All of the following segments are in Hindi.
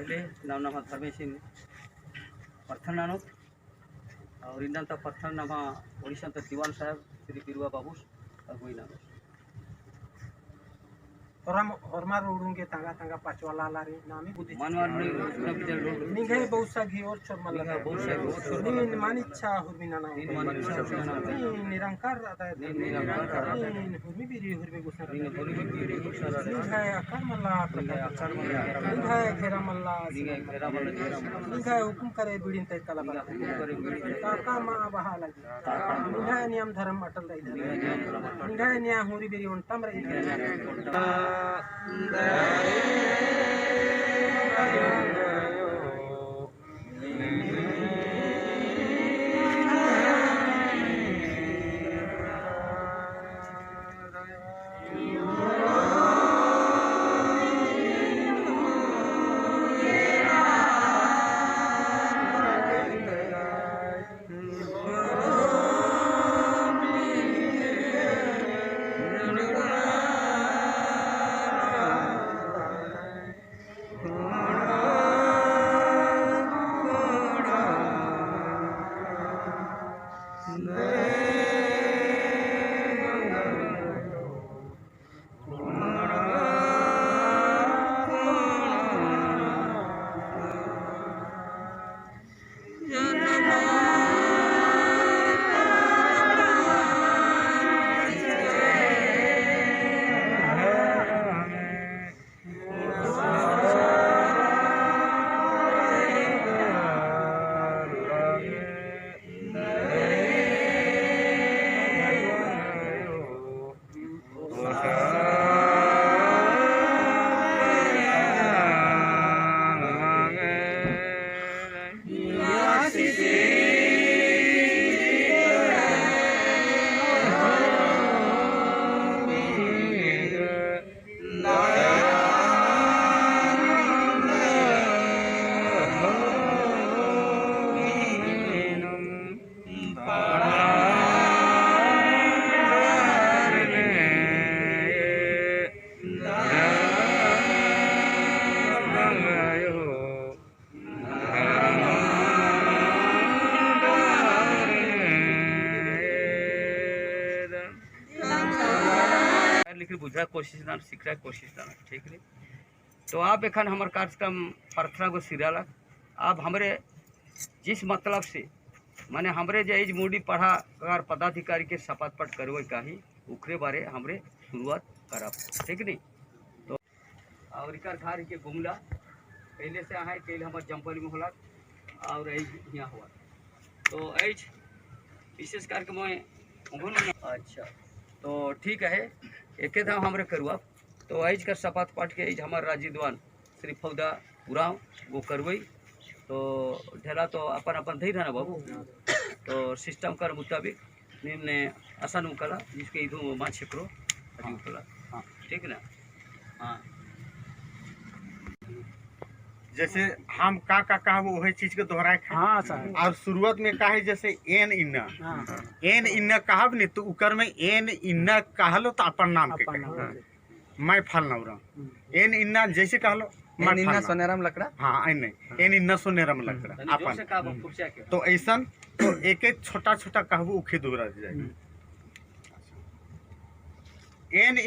पहले नाम धर्मेशिन पत्थर नानक और इन पत्थर नामा ओडिशा दीवान साहब श्री पिरुआ बाबू अगुई नाम और उड़ूंगे तंगा तंगा पचवाला लारी नामी बुद्धि मनवार निघे बहुसा घी और छोर मल्ला नीन मानिच्छा हुरमिना ना नीन निरंकार आता है नीन हुरमी बिरी हुरमी गुसर निघे अकर मल्ला निघे घेरा मल्ला निघे हुकुम करे बिड़िन तय कला काका मा बहा लगी निघे नियम धर्म अटल रही निघे न्याय हुरी बिरी उनतम रही बुझा कोशिश दान सीखा कोशिश दान ठीक है। तो आप एखन हमार कार्यक्रम प्रार्थना को सिराला आप हमारे जिस मतलब से माने हमरे जे मूडी पढ़ा अगर पदाधिकारी के शपथ पाठ करवे काही उखरे बारे हमरे शुरुआत करब ठीक नहीं। तो और इकर घर के गुमला पहले से आए पहले हमारे जम्पल में होला और यहाँ हुआ तो एज विशेष करके मैं अच्छा तो ठीक है एक धाम हमरे करुआ तो आज का शपथ पाठ के हमारे राजीदवान श्री फौदा उराव वो करवई तो ढेला तो अपन अपन धई रहना बाबू तो सिस्टम कर मुताबिक निम्न आसान उकला जिसके इधर माँ छेकरो अजी उकला हाँ ठीक ना हाँ जैसे हम का कहा वो वही चीज के दोहराए हाँ सर और शुरुआत में कहा है जैसे एन इन्ना कहब नहीं तो उकर में एन इन्ना कहलो तो अपन नाम के मैं फल नवरा एन इन्ना जैसे कहलो एन इन्ना सोनेरम लकड़ा हाँ नहीं एन इन्ना सोनेरम लकड़ा अपन तो ऐसा तो एक एक छोटा छोटा कहबू उखे दोहरा जाए एन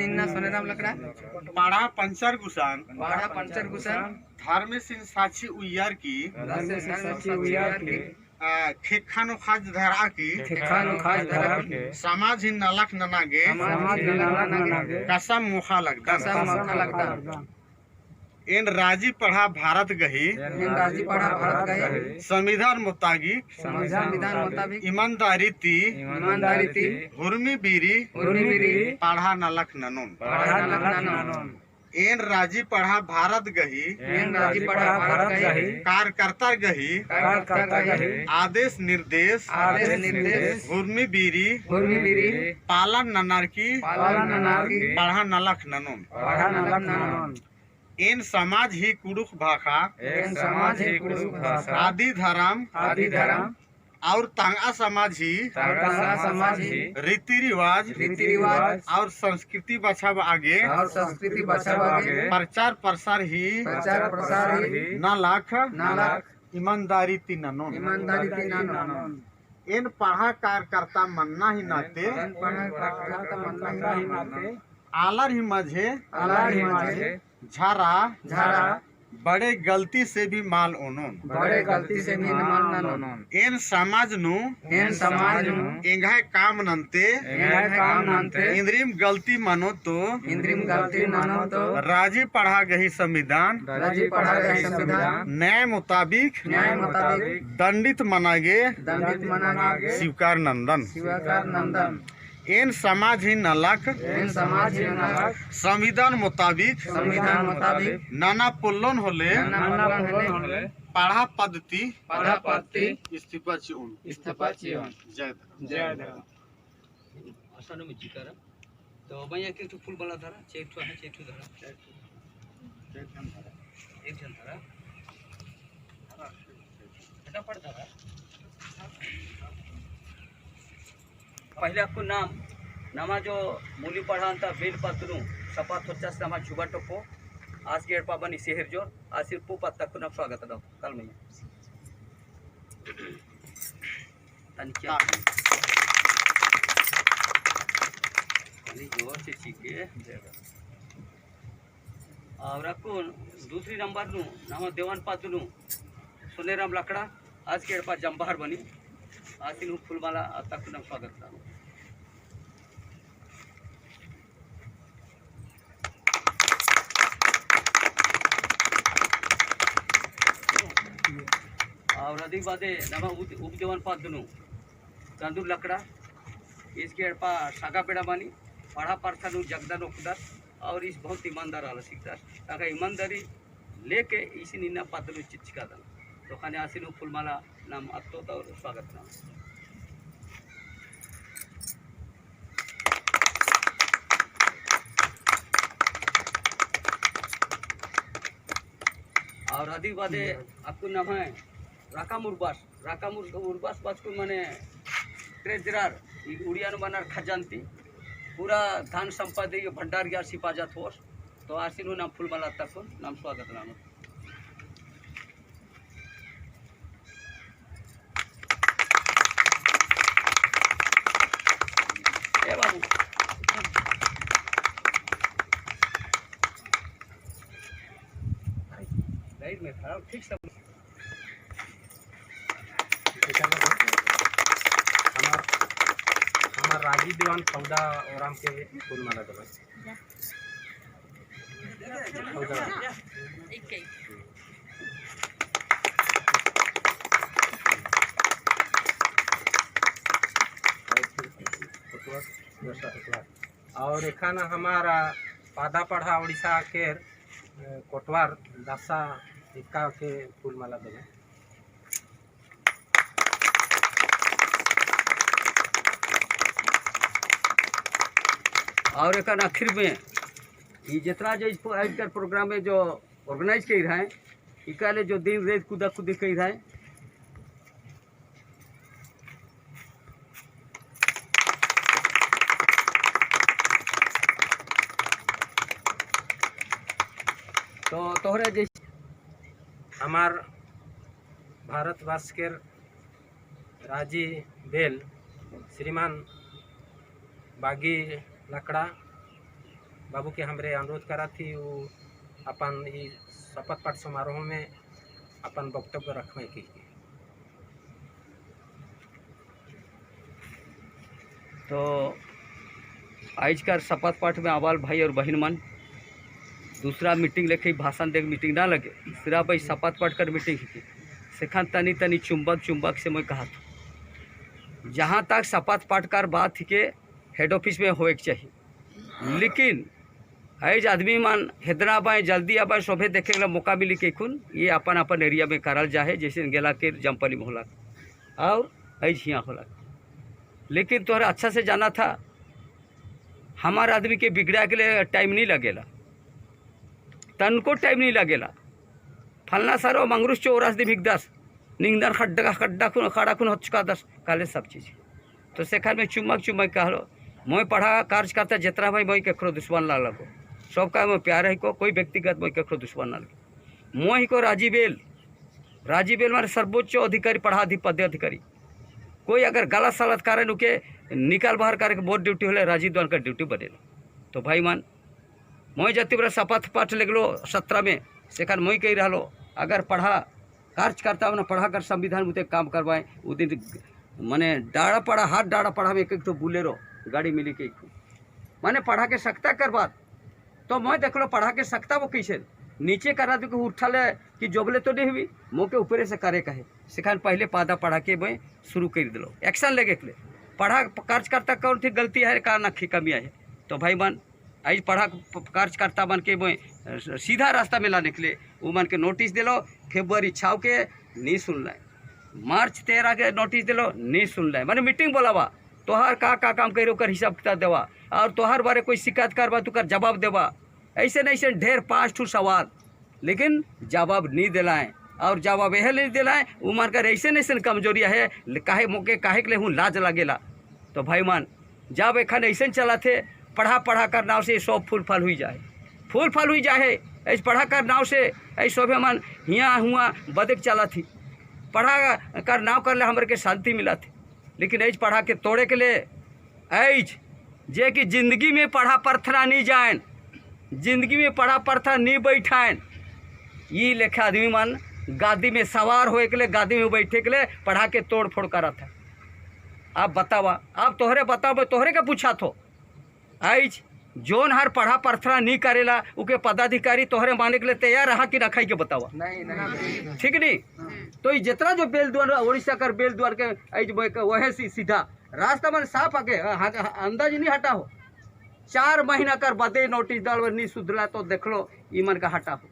इन्ना सोनेरम लकड़ा पाड़ा पंचर गुसान धर्म सिंह साक्षी उयार की खेखानो खाज धरा की समाज ही नलक ननागे कसम मुखा लगता इन राजी पढ़ा भारत गही संविधान मुताबिक ईमानदारी ती हुर्मी बीरी पढ़ा नलक ननुम एन राजी पढ़ा भारत गही कार्यकर्ता गही आदेश निर्देश हुर्मी बीरी पालन ननर की पढ़ा नलक ननुम इन समाज ही कुड़ुख भाखा आदि धर्म और तांगा समाज ही रीति रिवाज और संस्कृति बचाव आगे प्रचार प्रसार ही ना लाख ईमानदारी तीनों इन पढ़ा कार्यकर्ता मन्ना ही नाते आलर ही मझे झारा बड़े गलती से भी माल ओनोन इन समाज नु इंघाय काम नंते इंद्रिम गलती मानो तो राजी पढ़ा गई संविधान न्याय मुताबिक दंडित मनागे स्वीकार नंदन इन समाज ही नलक संविधान मुताबिक नाना पुल्लन होले पढ़ा पद्धति इस्तीफा चिउन जय आसान में जिकर तो भैया के तो फूल वाला धरा चेठू है चेठू धरा एक जन धरा फटाफट धरा पहले आपको नामा जो मूली पढ़ान था बेल पत्रू सपा थोचास नामा छुबा टोको आज के एडपा बनी शहर जो आसिर पू पत्ता को ना स्वागत दो कल में तनिया तनी जोर से चीके और आपको दूसरी नंबर नु नामा देवान पातुनु सोनेराम लकड़ा आज के एडपा जंबाहर बनी आसिन फूलमाला तक ना स्वागत था और अधिक बादे नमा उपदेवन पादनु कंदूर लकड़ा इसके अड़पा सागा पेड़ा बानी पढ़ा पार्थानु जगदा नोकदार और इस बहुत ईमानदार आला सीखदार ताका ईमानदारी लेके इसी निन्ना पादनु चिचका दन तो खाने आसिनु फूलमाला नाम अत्तो और स्वागत नाम और अधिक बादे आपको नाम है राकाम उर्बास बाजको माने ट्रेजरार उड़ियान बनार खजानती पूरा धान संपादक भंडार गया सिपाजा थोस तो आसिनु नाम फूलमाला तक नाम स्वागत नाम ए बाबू राइट में खड़ा ठीक सब हमार राजी दीवान खौदा और आम के फूल माला दबा और एखान हमारा पादा पढ़ा उड़ीसा के कोटवार दासा इक्का के फूल माला दबा और एक आखिर में ये जितना जो आजकल प्रोग्राम में जो ऑर्गेनाइज कर रहा है इकाले जो दिन रेत कूदा कूदी कर रहा है तो तोहरे जैसे हमार भारतवर्ष के राजी बेल श्रीमान बागी लकड़ा बाबू के हमरे अनुरोध करा थी वो अपन शपथ पाठ समारोह में अपन वक्तव्य रखने की तो आज का शपथ पाठ में आवाल भाई और बहन मन दूसरा मीटिंग लेके भाषण दे मीटिंग ना लगे सिर्फ भाई शपथ पाठ कर मीटिंग की सेखान तनी तनी चुंबक से मैं कहा था जहाँ तक शपथ पाठ कर बात के हेड ऑफिस में होए चाहिए लेकिन आज आदमी मान हेदरा बाएँ जल्दी आबाए सभे देखे ला मौका मिली के खुन ये अपन अपन एरिया में करल जाए जैसे गेला के जमपली में होला और आज यहाँ होला लेकिन तोहरा अच्छा से जाना था हमार आदमी के बिगड़ा के लिए टाइम नहीं लगेला तनको टाइम नहीं लगेला फलना सारो मंगरूस चौरास दी भिगदास निंगदार खड्डा खड्डा खुन खड़ा खुन हचका दस काले सब चीज़ तो सेखान में चुमक चुमक कहलो मैं पढ़ा कार्यकर्ता जितना भाई मैं कखरो दुश्मन ना लगो सबका मैं प्यार है को कोई व्यक्तिगत मैं कखरो दुश्मन ना लगे मोह को राजीबेल मारे सर्वोच्च अधिकारी पद अधिकारी कोई अगर गलत सलत कारण उके निकाल बाहर करे बोर्ड ड्यूटी होले राजीव द्वार का ड्यूटी बनेला तो भाई मान मैं जति बड़ा शपथ पाठ लगलो 17 में सेखान मैं कही रहा अगर पढ़ा कार्यकर्ता में पढ़ा कर संविधान मुते काम करवाए वो दिन माने डाड़ा पड़ा हाथ डाड़ा पढ़ा में एक तो बुलेरो गाड़ी मिली के माने पढ़ा के सकता करवा तो मैं देख लो पढ़ा के सकता वो कैसे नीचे करा दो उठा ले कि जोबले तो नहीं हुई मुँह के ऊपर से करे कहे सिखान पहले पादा पढ़ा के मैं शुरू कर दिलो एक्शन लेके के पढ़ा कार्यकर्ता कौन थी गलती है का नखी कमियाँ है तो भाई मन आज पढ़ा कार्यकर्ता बन के मैं सीधा रास्ता में लाने के लिए वो मन के नोटिस दिलो फेब्रुआरी 6 के नहीं सुन लाए मार्च 13 के नोटिस दिलो नहीं सुन लाए मैंने मीटिंग बोलावा तोहार का काम करो कर हिसाब किताब देवा और तोहार बारे कोई शिकायत करवा तो कर जवाब देवा ऐसे नहीं ढेर 5 सवाल लेकिन जवाब नहीं दिलाएं और जवाब यह नहीं दिलाएं उमर कर ऐसे कमजोरिया है काहे मौके काहे के लिए हूँ लाज लगेला तो भाई मान जब एखन ऐसे चला थे पढ़ा कर नाव से सब फूल फल हुई जाए ऐसे पढ़ा कर नाव से ऐसे मन हिया हुआ बदक चला थी पढ़ा कर नाव कर ले हमारे के शांति मिला थी लेकिन ऐज पढ़ा के तोड़े के लिए ऐज जे कि जिंदगी में पढ़ा पर्थना नहीं जाए जिंदगी में पढ़ा पर्थना नहीं बैठाएं ये लेखे आदमी मन गादी में सवार होए के लिए गादी में बैठे के लिए पढ़ा के तोड़ फोड़ करा था आप बतावा आप तोहरे बताओ तोहरे का पूछा थो आज जोन हर पढ़ा पर्थना नहीं करेला उके पदाधिकारी तोहरे माने के लिए तैयार रहा कि रखाई के बतावा नहीं ठीक नहीं तो ये जितना जो बेल द्वार उड़ीसा कर बेल द्वार के आज वह सीधा रास्ता मन साफ आगे अंदाज नहीं हटा हो 4 महीना कर बदे नोटिस डाल नहीं सुधला तो देख लो ईमन का हटा हो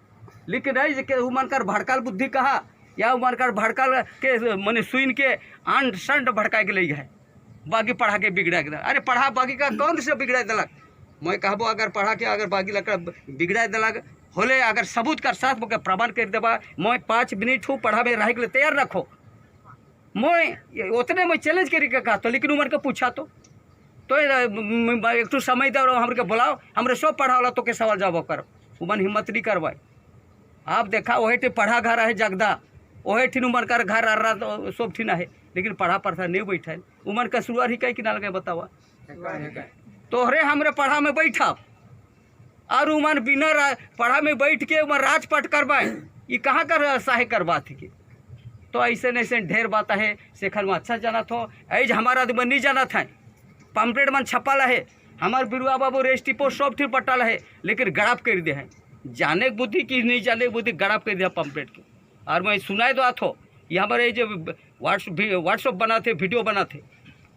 लेकिन नहीं उमन कर भड़काल बुद्धि कहा या उमन कर भड़काल के मैंने सुन के अंड संड भड़का के ले गए बाकी पढ़ा के बिगड़ा के अरे पढ़ा बाकी का कौन से बिगड़ा दिलक मैं कहबो अगर पढ़ा के अगर बाकी लकड़ा बिगड़ा दिलक होले अगर सबूत कर साथ मुके प्रमाण कर देबा मैं 5 मिनट हूँ पढ़ा में रह के लिए तैयार रखो मैं उतने मैं चैलेंज करी के कहा तो लेकिन उमर के पूछा तो एक तो समय दे हमरे के बुलाओ हमरे सब पढ़ा वाला तो के सवाल जवाब करो उमन हिम्मत नहीं करवाए आप देखा वही टे पढ़ा घर है जगदा वही ठिन उमर कर घर आ रहा तो सब ठिन है लेकिन पढ़ा पढ़ा नहीं बैठा उमर का शुरुआत ही कहीं कि ना लगे बतावा तोहरे हमरे पढ़ा में बैठा और उमर बिना पढ़ा में बैठ के उमर राजपाट करवाए ये कहाँ कर सहाय करवा थी कि तो ऐसे ढेर बात है सेखर में अच्छा जाना थो ऐज हमारा आदमी नहीं जाना था पम्पलेट मन छपल है हमार बिरुआ बाबू रेस्टी पोस्ट सब ठीक पटल है लेकिन गड़ाप कर दे है जाने की बुद्धि कि नहीं जाने की बुद्धि गड़ाप कर दिया पम्पलेट के और मैं सुनाए दो थो ये हमारे जो व्हाट्सअप बनाते वीडियो बनाते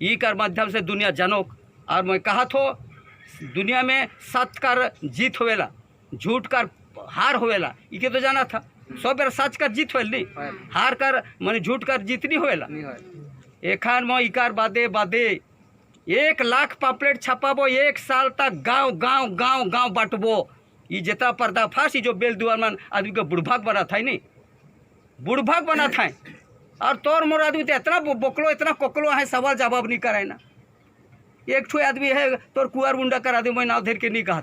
ये कर माध्यम से दुनिया जानो और मैं कहा थो दुनिया में सच कर जीत होवेला झूठ कर हार होवेला ये तो जाना था सब बेर सच कर जीत होल नहीं हार कर मैंने झूठ कर जीत नहीं होवेला एखान में इकार बादे 1 लाख पम्पलेट छपाबो 1 साल तक गांव गांव गांव गांव बांटबो ये जितना पर्दाफाश जो बेल दुआर मन आदमी के बुढ़भाग बना था नहीं बुढ़भाग बना था और तोर मोर आदमी तो इतना बोकलो इतना कोकलो है सवाल जवाब नहीं कराए ना एक ठो आदमी है तोर कुआर मुंडा करा दे मैं नाव धेर के नहीं कहा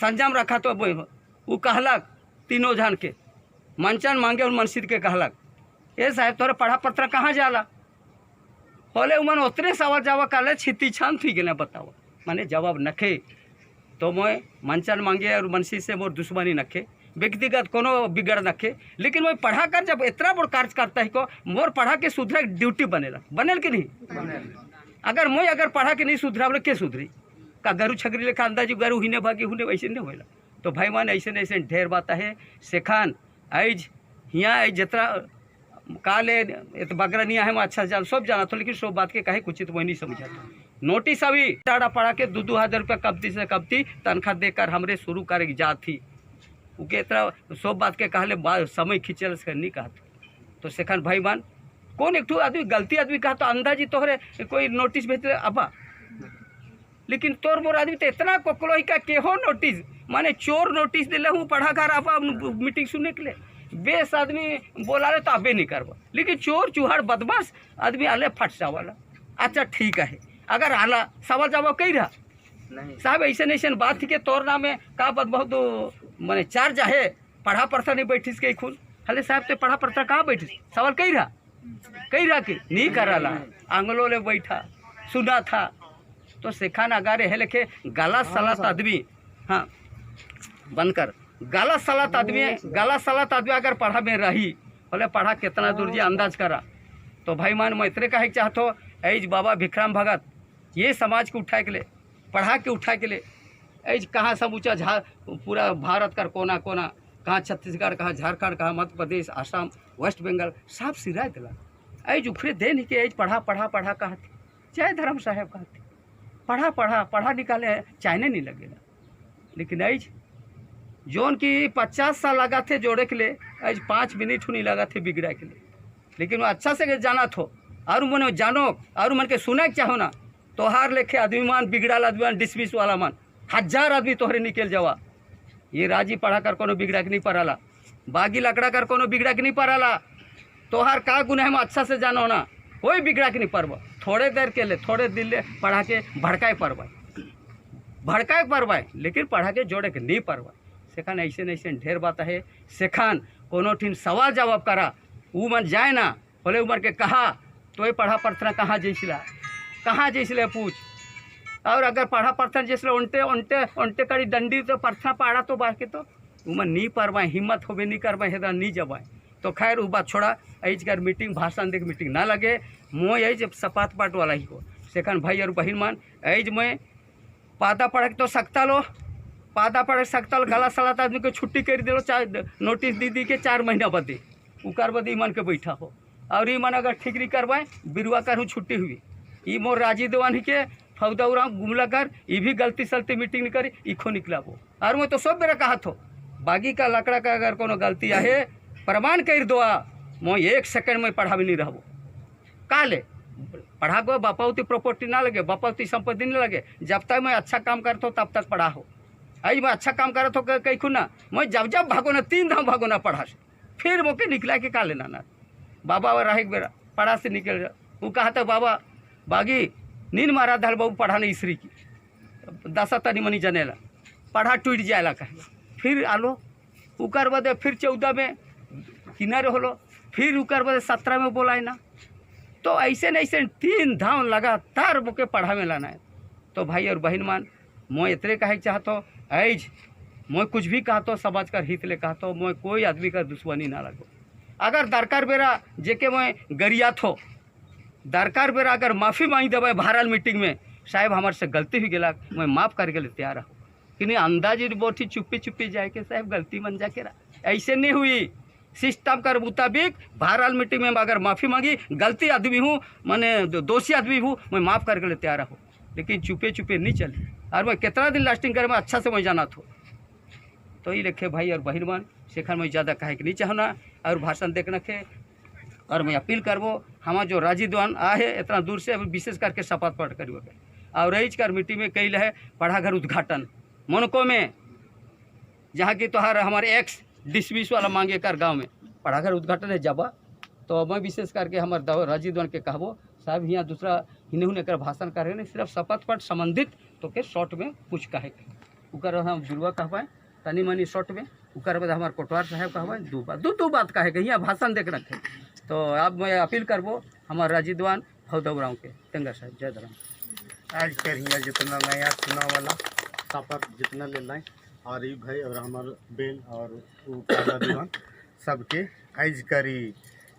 संजाम रखा तो वो कहलक 3 जन के मंचन मांगे और मनसीद के कहलक ये साहब तोरे पढ़ा पत्र कहाँ जाला होले उमन उतने सवाल जवाब काले छिती छान थी गए बताओ माने जवाब नखे तो मैं मंचन मांगे और मनसी से मोर दुश्मनी नखे व्यक्तिगत कोनो बिगड़ नखे लेकिन मैं पढ़ा कर जब इतना बड़ कार्य करता है को मोर पढ़ा के सुधरे ड्यूटी बनेला बनेल कि नहीं अगर मैं अगर पढ़ा के नहीं सुधरा बोले के सुधरी का गरु छगरी लेखा अंदाजी गरु हिने भागी हुने वैसे नहीं होला तो भाई मान ऐसे ढेर बात है सेखान ऐज हिया ऐज जितना काले बगरा नहीं है अच्छा जान सब जाना था लेकिन सब बात के कहे कुछ तो मैं नहीं समझा था नोटिस अभी टाड़ा पड़ा के 2-2 हज़ार रुपया कब्ती से कब्ती तनख्वाह देकर हमरे शुरू करे जा थी उके इतना सब बात के कहले समय खींचल से नहीं कहा तो सेखान भाई मान कौन एक आदमी गलती आदमी कहा तो अंदाजी तोहरे कोई नोटिस भेजते अबा लेकिन तोर मोर आदमी तो इतना कोकलो का केहो नोटिस माने चोर नोटिस दिले हूँ पढ़ा घर आप मीटिंग सुनने के लिए बेस आदमी बोला रहे तो अबे नहीं करवा, लेकिन चोर चूहाड़ बदमाश आदमी आले फट जावाला। अच्छा ठीक है, अगर आला सवाल जवाब कही रहा साहब ऐसे नहीं बात थी के तोर नाम में का बद बहुत मैंने चार्ज है पढ़ा पढ़ता नहीं बैठिस के खुद हले साहब ते पढ़ा पढ़ता कहाँ बैठिस सवाल कही रहा कि नहीं कराला आंगलो ले बैठा सुना था तो सेखान अगारे है लेखे गला सलात आदमी, हाँ बंद कर, गला सलात आदमी अगर पढ़ा में रही बोले पढ़ा कितना दूर जी अंदाज करा। तो भाई मान मैत्रे का है चाहतो ऐज बाबा भिखराम भगत ये समाज को उठाए के लिए पढ़ा के उठाए के लिए ऐज कहाँ सब ऊँचा पूरा भारत का कोना कोना, कहाँ छत्तीसगढ़, कहाँ झारखंड, कहाँ मध्य प्रदेश, आसाम, वेस्ट बंगाल सब सिरा दिला ऐज उखड़े दे नहीं के ऐज पढ़ा कहा थी जय धर्म साहेब कहा थी पढ़ा निकाले चाइने नहीं लगेगा। लेकिन ऐज जोन की 50 साल लगा थे जोड़े के लिए आज 5 मिनट नहीं लगा थे बिगड़ा के लिए। लेकिन वो अच्छा से जाना थो और मन जानो और मन के सुना चाहो ना तोहार लेखे आदमी मान बिगड़ाल आदमी मान डिसमिस वाला मान 1000 आदमी तोहरे निकल जावा। ये राजी पढ़ा कर कोनो बिगड़ा के नहीं पड़ाला, बागी लकड़ा कर कोनो बिगड़ा के नहीं पड़ाला। तोहार का गुना है अच्छा से जानो ना कोई बिगड़ा के नहीं पड़वा। थोड़े देर के लिए थोड़े दिन ले पढ़ा के भड़काए पड़वाए लेकिन पढ़ा के जोड़े के नहीं पड़वाए। सेखान ऐसे नहीं ढेर बात है। सेखान कोनो ठीन सवाल जवाब करा ऊ मन जाए ना बोले उमर के कहा तो ये पढ़ा पढ़ता कहाँ जैसिला पूछ। और अगर पढ़ा पढ़ता जैसे उनटे करी डंडी तो पढ़ता पढ़ा तो बार के तो उमर नहीं पढ़वाए, हिम्मत होबे नहीं करवाए हेदा नहीं जवाए। तो खैर वो बात छोड़ा, ऐज कर मीटिंग भाषण देख मीटिंग ना लगे मोह ऐज सपात पाट वाला ही हो। सेखान भाई और बहन मान ऐज में पादा पढ़ तो सकता लो गला सलात आदमी को छुट्टी कर दिलो, नोटिस दी के 4 महीना बदे उकार बदे ईमान के बैठा हो। और ईमान अगर ठीक नहीं करवाए बिरुआ कर छुट्टी हुई ई मोर राजी देवान ही के फौदा उरा गुमला कर ई भी गलती सलती मीटिंग नहीं करी इखो निकला वो। और मैं तो सब मेरा कहा थो बागी का लकड़ा का अगर कोनो गलती आहे प्रमाण कर दो मैं 1 सेकंड में पढ़ा भी नहीं रहबो का ले पढ़ा को बापावती प्रॉपर्टी ना लगे, बापावती संपत्ति नहीं लगे। जब तक मैं अच्छा काम करता हूँ तब तक पढ़ा हो। आज मैं अच्छा काम कर तो कहीं खुना मैं जब भागो ना 3 धाम भागो ना पढ़ा से फिर मोके निकला के का लेना ना बाबा और राही बेरा पढ़ा से निकल जा। वो कहा था बाबा बागी नींद मारा धल बाबू पढ़ा नहीं इसरी की 10 तनी मनी जनेला पढ़ा टूट जाएला कहे फिर आलो उकर बदे फिर 14 में किनारे होलो फिर उकर बदे 17 में बोलाए ना। तो ऐसे नहीं ऐसे 3 धाम लगातार मोके पढ़ा में लाना है। तो भाई और बहन मान मैं इतने कहे चाहता ऐज मैं कुछ भी कहता समाज का हित ले कहता मैं कोई आदमी का दुश्मनी ना लगो। अगर दरकार बेरा जेके मैं गरिया थो दरकार बेरा अगर माफ़ी मांगी देवे भारल मीटिंग में साहब हमारे से गलती हुई गला मैं माफ़ करके लिए तैयार हूँ कि नहीं अंदाजी बोठी चुप्पी जाए के साहब गलती मन जाके रहा ऐसे नहीं हुई। सिस्टम कर मुताबिक भारल मीटिंग में अगर माफ़ी मांगी गलती आदमी हूँ मैंने दोषी आदमी हूँ मैं माफ़ करके लिए तैयार हूँ। लेकिन चुपे नहीं चली और मैं कितना दिन लास्टिंग करे मैं अच्छा से मैं जाना था। तो ये लिखे भाई और बहन मान सेखान मैं ज़्यादा कहे कि नहीं चाहना और भाषण देखना खे। और मैं अपील करबो हमारा जो राजी दीवान आहे इतना दूर से विशेष करके शपथ पाठ करिए और रही कर मीटिंग में कई है पढ़ा घर उद्घाटन मनको में जहाँ की तोहार हमारे एक्स डिसमिस वाला मांगे कर गाँव में पढ़ा घर उद्घाटन है जाबा। तो मैं विशेष करके हमारे राजी दीवान के कहबो साहब यहाँ दूसरा हिन्ने कर भाषण कर रहे नहीं सिर्फ शपथ पाठ संबंधित तो के शॉर्ट में कुछ कहे उकर हम जुड़वा कहवाएँ तनी मनी शॉर्ट में उकर बाद हमारे कोटवार साहब कहवाएँ दो बात कहे यहाँ भाषण देख रखे। तो अब मैं अपील करबो हमारे राजीदवान भौदौराव के टेंगर साहब जय धर्म आज कर हियाँ जितना नया चुनाव वाला शपथ जितना ले लाए और ये भाई और हमारे बेन और दीवान सबके आज करी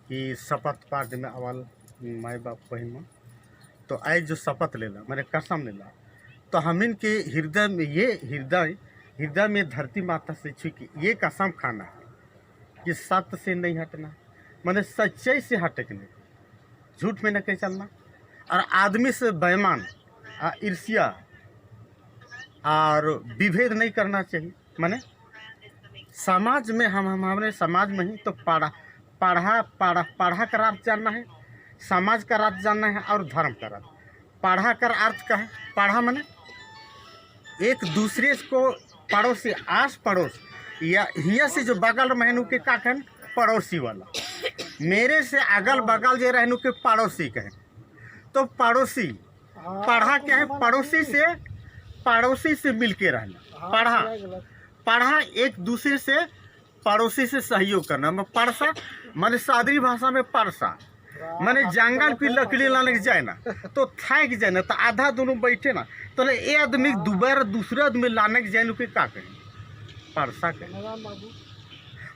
कि शपथ पाठ में अवल माई बाप बहन तो आज जो शपथ लेला मैंने कसम लेला तो हम इनके हृदय में ये हृदय में धरती माता से छुकी ये कसम खाना है कि सत्य से नहीं हटना मैंने सच्चाई से हटके नहीं झूठ में न कहीं चलना और आदमी से बेईमान ईर्ष्या और विभेद नहीं करना चाहिए। मैंने समाज में हम हमारे समाज में ही तो पढ़ा का अर्थ जानना है, समाज का अर्थ जानना है और धर्म का अर्थ। पढ़ा कर अर्थ का है पढ़ा मैंने एक दूसरे को पड़ोस से आस पड़ोस या हिया से जो बगल महनू के का कहन पड़ोसी वाला, मेरे से अगल बगल जो रहनु के पड़ोसी कहे। तो पड़ोसी पढ़ा क्या है, पड़ोसी से मिलके रहना। पढ़ा एक दूसरे से पड़ोसी से सहयोग करना। मैं पड़सा मैंने सादरी भाषा में पड़सा मैंने जंगल की लकड़ी लाने जाए ना तो थक जाए ना, तो आधा दोनों बैठे ना तो ये आदमी दोबारा दूसरे आदमी लाने के जाए के का कहें, पड़सा कहे।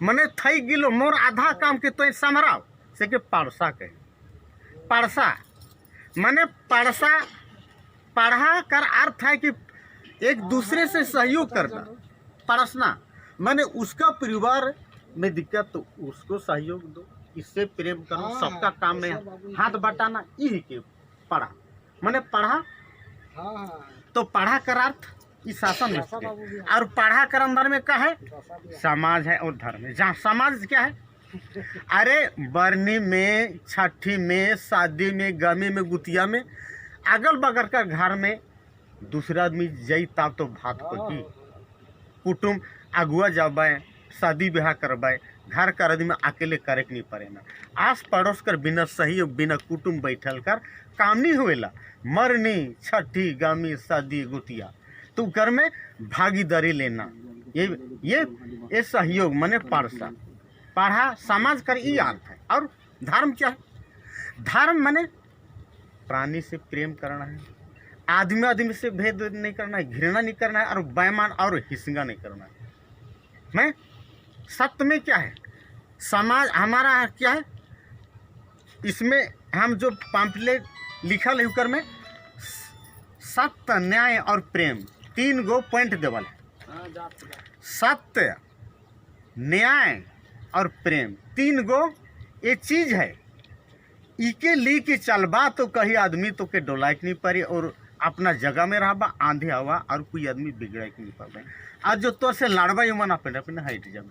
मैंने थक गिलो मोर आधा काम के तो समराव से के पड़सा कहे। पड़सा मैंने पड़सा पढ़ा कर अर्थ है कि एक दूसरे से सहयोग करना। पड़सना मैंने उसका परिवार में दिक्कत तो उसको सहयोग दो, इससे प्रेम करो, सबका काम में हाथ बटाना, यही के पढ़ा। मैंने पढ़ा तो पढ़ा कर अर्थ इस शासन में और पढ़ा कर अंदर में क्या है, समाज है और धर्म है। जहाँ समाज क्या है, अरे बरनी में, छठी में, शादी में, गमी में, गुतिया में, अगल बगल का घर में दूसरा आदमी जई तब तो भात पकी, कुटुम अगुआ जाबाए, शादी ब्याह करवाए, घर का आदमी अकेले करे के नहीं पड़े ना। आस पड़ोस कर बिना सहयोग बिना कुटुम बैठल कर काम नहीं होएला। मरनी, छठी, गमी, शादी, गुतिया तो घर में भागीदारी लेना, ये सहयोग माने पड़सा। पढ़ा समाज कर ये अर्थ है। और धर्म क्या है, धर्म माने प्राणी से प्रेम करना है, आदमी से भेद नहीं करना है, घृणा नहीं करना है और बेईमान और हिंसा नहीं करना है। मैं सत्य में क्या है, समाज हमारा क्या है, इसमें हम जो पैम्फलेट लिखल है उकर में सत्य, न्याय और प्रेम 3 गो पॉइंट देवल है। सत्य, न्याय और प्रेम 3 गो ये चीज़ है। इके ली के चलबा तो कहीं आदमी तो के डोलाइक नहीं पारी और अपना जगह में रहबा, आंधी हवा और कोई आदमी बिगड़ा के नहीं पाए। आज जो तो से लड़बा ये मना अपने अपने हट जाए।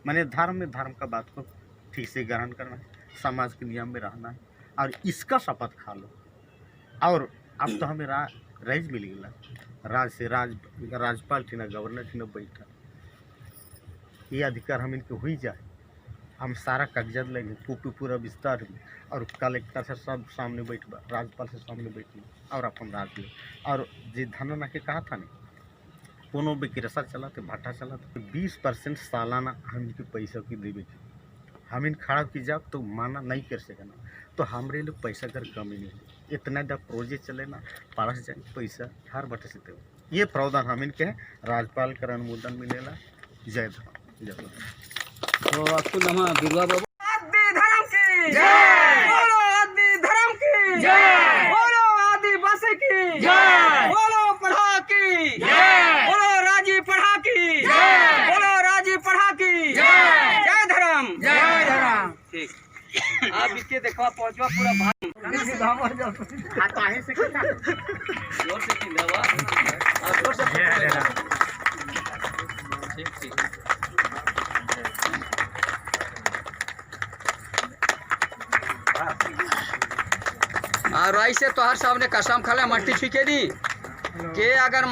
मैंने धर्म में धर्म का बात को ठीक से ग्रहण करना है, समाज के नियम में रहना है और इसका शपथ खा लो। और अब तो हमें राज मिल गया, राज से राज्यपाल थी ना, गवर्नर थी ना बैठा, ये अधिकार हम इनके हो ही जाए। हम सारा कागजात लेंगे कॉपी पूरा विस्तार में और कलेक्टर से सब सामने बैठबा, राज्यपाल से सामने बैठबा और अपन राज ले। और जी धन के कहा था नहीं, कोनो भी किरसा चलाते, भाटा चलाते, 20% सालाना हम इनके पैसा की देवे की, हम इन खड़ा की जाब तो माना नहीं कर सके ना, तो हमारे लिए पैसा कर कमी नहीं है। इतना दा प्रोजेक्ट चले ना, पड़स जाए पैसा हर बटे से दे। ये प्रावधान हम इनके हैं, राज्यपाल का अनुमोदन मिलेला। जय धर्म। तो आपको नाम बिरवा बाबू आदि धर्म की जय, बोलो आदि धर्म की जय, बोलो आदिवासी की जय, बोलो पढ़ा की जय, बोलो राजी पढ़ा की जय, बोलो राजी पढ़ा की जय। जय धर्म, जय धर्म। ठीक। आप इसके देखवा पहुंचवा पूरा भाग हाथ से कितना जोर से चिल्लावा और जोर से ठीक ठीक। और ऐसे तो हर सामने कसम खाले मट्टी छुके दी के अगर